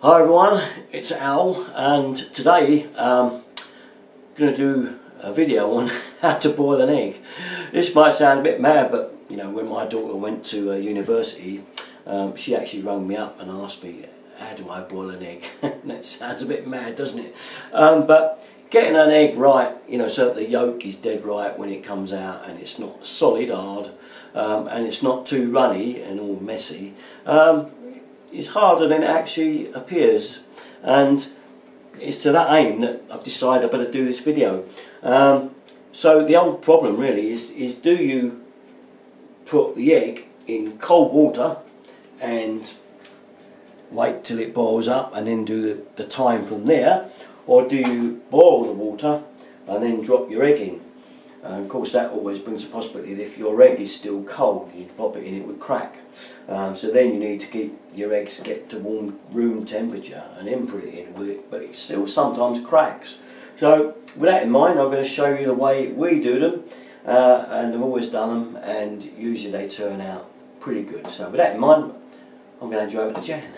Hi everyone, it's Al, and today I'm going to do a video on how to boil an egg. This might sound a bit mad, but you know, when my daughter went to university, she actually rang me up and asked me, how do I boil an egg? That sounds a bit mad, doesn't it? But getting an egg right, you know, so that the yolk is dead right when it comes out and it's not solid hard, and it's not too runny and all messy, is harder than it actually appears, and it's to that aim that I've decided I better do this video. So the old problem really is do you put the egg in cold water and wait till it boils up and then do the time from there, or do you boil the water and then drop your egg in? Of course that always brings a possibility that if your egg is still cold, you drop it in, it would crack. So then you need to keep your eggs get to warm room temperature and then put it in with it, but it still sometimes cracks. So with that in mind, I'm going to show you the way we do them, and I've always done them, and usually they turn out pretty good. So with that in mind, I'm going to hand you over to Jan.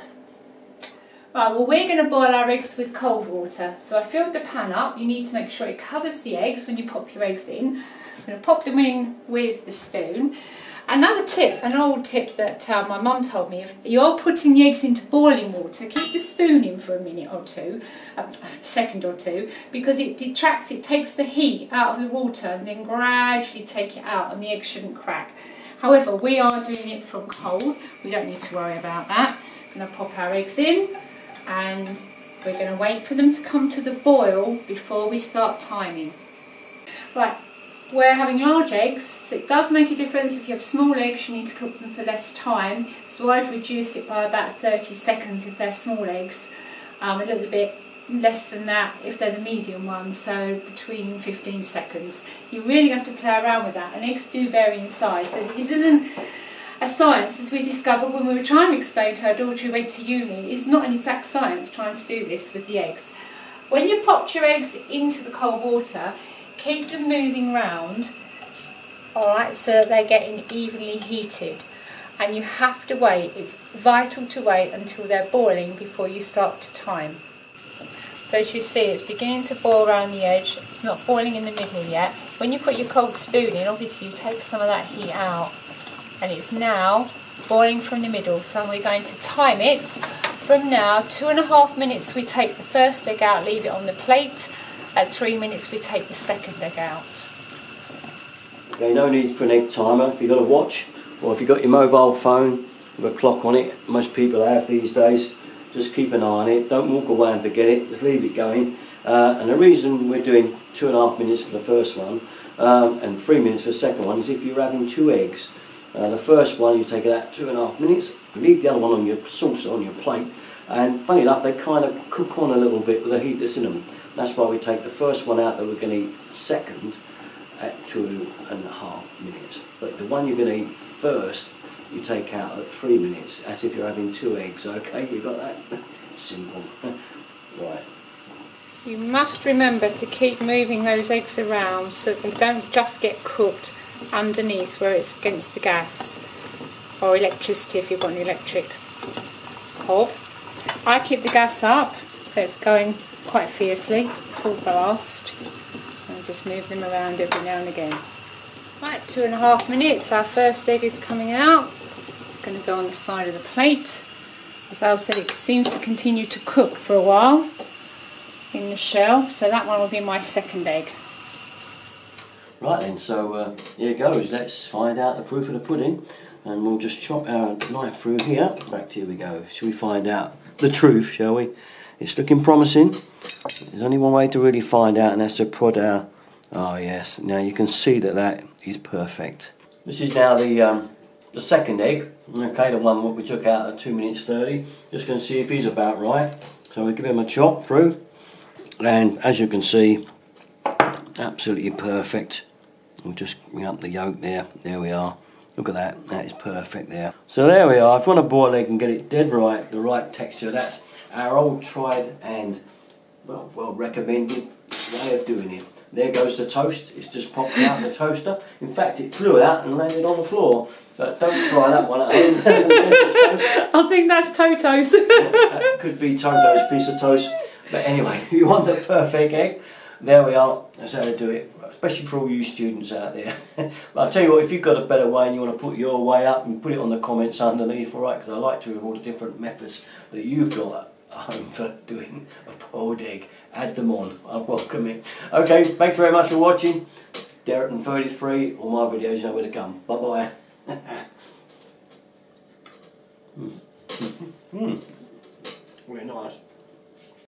Right, well, we're going to boil our eggs with cold water. So I filled the pan up. You need to make sure it covers the eggs when you pop your eggs in. I'm going to pop them in with the spoon. Another tip, an old tip that my mum told me, if you're putting the eggs into boiling water, keep the spoon in for a minute or two, a second or two, because it detracts, it takes the heat out of the water and then gradually take it out, and the eggs shouldn't crack. However, we are doing it from cold. We don't need to worry about that. I'm going to pop our eggs in, and we're going to wait for them to come to the boil before we start timing. Right, we're having large eggs, so it does make a difference. If you have small eggs, you need to cook them for less time, so I'd reduce it by about 30 seconds if they're small eggs, a little bit less than that if they're the medium ones, so between 15 seconds. You really have to play around with that, and eggs do vary in size, so this isn't a science, as we discovered when we were trying to explain to our daughter who went to uni. It's not an exact science trying to do this with the eggs. When you pop your eggs into the cold water, keep them moving round, alright, so that they're getting evenly heated. And you have to wait, it's vital to wait until they're boiling before you start to time. So as you see, it's beginning to boil around the edge, it's not boiling in the middle yet. When you put your cold spoon in, obviously you take some of that heat out, and it's now boiling from the middle. So we're going to time it from now. 2.5 minutes we take the first egg out, leave it on the plate. At 3 minutes we take the second egg out. Okay, no need for an egg timer. If you've got a watch, or if you've got your mobile phone with a clock on it, most people have these days, just keep an eye on it. Don't walk away and forget it, just leave it going. And the reason we're doing 2.5 minutes for the first one and 3 minutes for the second one is if you're having 2 eggs. The first one you take it out 2.5 minutes, leave the other one on your saucer, on your plate, and funny enough they kind of cook on a little bit with the heat that's in them. That's why we take the first one out that we're going to eat second at 2.5 minutes. But the one you're going to eat first, you take out at 3 minutes, as if you're having 2 eggs, okay? You got that? Simple. Right. You must remember to keep moving those eggs around so they don't just get cooked underneath where it's against the gas, or electricity if you've got an electric hob. I keep the gas up so it's going quite fiercely, full blast, and just move them around every now and again. Right, 2.5 minutes, our first egg is coming out. It's going to go on the side of the plate. As Al said, it seems to continue to cook for a while in the shell, so that one will be my second egg. Right then, so here it goes. Let's find out the proof of the pudding, and we'll just chop our knife through here. Right, here we go. Shall we find out the truth, shall we? It's looking promising. There's only one way to really find out, and that's to prod our... Oh yes, now you can see that that is perfect. This is now the second egg, okay, the one that we took out at 2 minutes 30. Just going to see if he's about right. So we'll give him a chop through, and as you can see, absolutely perfect. We'll just bring up the yolk there. There we are. Look at that. That is perfect there. So there we are. If you want to boil egg and get it dead right, the right texture, that's our old tried and well recommended way of doing it. there goes the toast. It's just popped out of the toaster. In fact, it flew out and landed on the floor. But don't try that one at home. I think that's Toto's. That could be Toto's piece of toast. But anyway, if you want the perfect egg, there we are. That's how to do it, especially for all you students out there. But I'll tell you what, if you've got a better way and you want to put your way up, and put it on the comments underneath, alright? Because I like to have all the different methods that you've got at home for doing a boiled egg. Add them on. I welcome it. Okay, thanks very much for watching. Derek and 33, all my videos, you know where to come. Bye bye. Very nice.